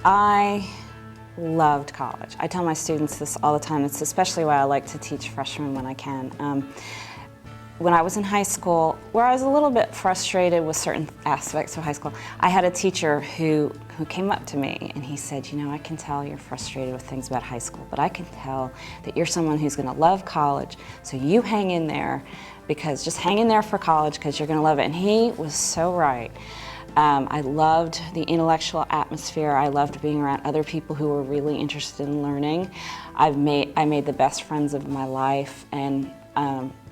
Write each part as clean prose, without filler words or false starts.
I loved college. I tell my students this all the time. It's especially why I like to teach freshmen when I can. When I was in high school, where I was a little bit frustrated with certain aspects of high school, I had a teacher who came up to me and he said, you know, I can tell you're frustrated with things about high school, but I can tell that you're someone who's going to love college, so you hang in there, because just hang in there for college because you're going to love it. And he was so right. I loved the intellectual atmosphere. I loved being around other people who were really interested in learning. I made the best friends of my life, and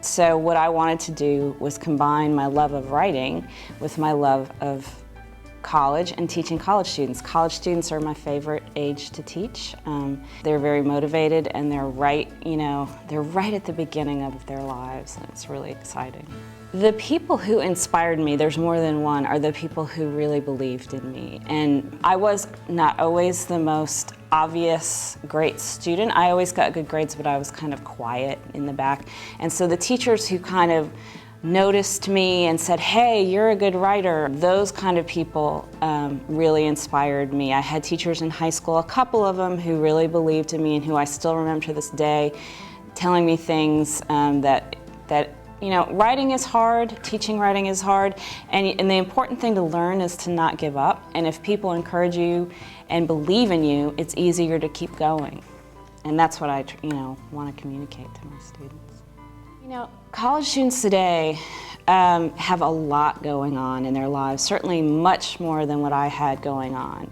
so what I wanted to do was combine my love of writing with my love of college and teaching college students. College students are my favorite age to teach. They're very motivated, and they're right at the beginning of their lives, and it's really exciting. The people who inspired me, there's more than one, are the people who really believed in me. And I was not always the most obvious great student. I always got good grades, but I was kind of quiet in the back. And so the teachers who kind of noticed me and said, hey, you're a good writer, those kind of people really inspired me. I had teachers in high school, a couple of them, who really believed in me and who I still remember to this day, telling me things that you know, writing is hard, teaching writing is hard, and the important thing to learn is to not give up. And if people encourage you and believe in you, it's easier to keep going. And that's what I want to communicate to my students. You know, college students today have a lot going on in their lives, certainly much more than what I had going on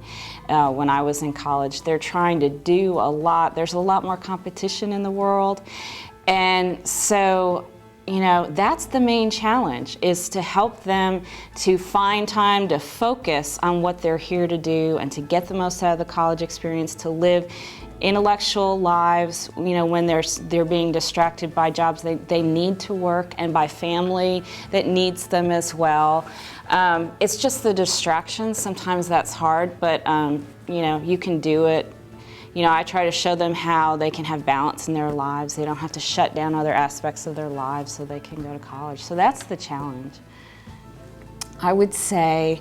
when I was in college. They're trying to do a lot. There's a lot more competition in the world. And so, you know, that's the main challenge, is to help them to find time to focus on what they're here to do and to get the most out of the college experience, to live intellectual lives, you know, when they're being distracted by jobs they need to work, and by family that needs them as well. It's just the distractions. Sometimes that's hard, but you know, you can do it. You know, I try to show them how they can have balance in their lives. They don't have to shut down other aspects of their lives so they can go to college. So that's the challenge. I would say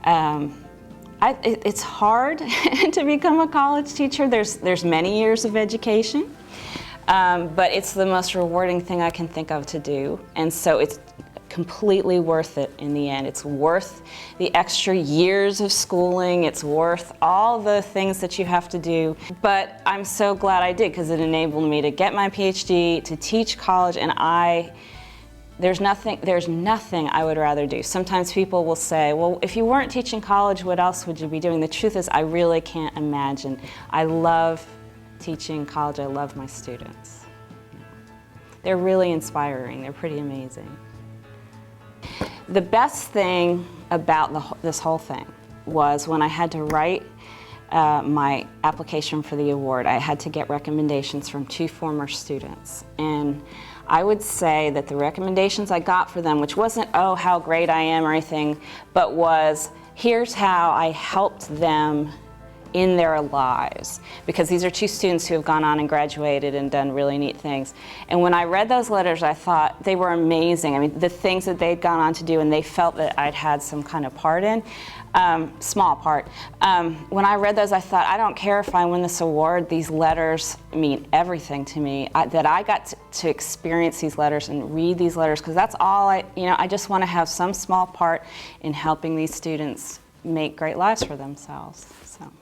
it's hard to become a college teacher. There's many years of education, but it's the most rewarding thing I can think of to do. And so it's completely worth it in the end. It's worth the extra years of schooling. It's worth all the things that you have to do. But I'm so glad I did, because it enabled me to get my PhD, to teach college, and there's nothing I would rather do. Sometimes people will say, well, if you weren't teaching college, what else would you be doing? The truth is, I really can't imagine. I love teaching college. I love my students. They're really inspiring. They're pretty amazing. The best thing about this whole thing was when I had to write my application for the award, I had to get recommendations from 2 former students. And I would say that the recommendations I got for them, which wasn't, oh, how great I am or anything, but was, here's how I helped them in their lives, because these are 2 students who have gone on and graduated and done really neat things. And when I read those letters, I thought they were amazing. I mean, the things that they'd gone on to do and they felt that I'd had some kind of part in, small part. When I read those, I thought, I don't care if I win this award, these letters mean everything to me, that I got to experience these letters and read these letters, because that's all I just want to have some small part in helping these students make great lives for themselves. So.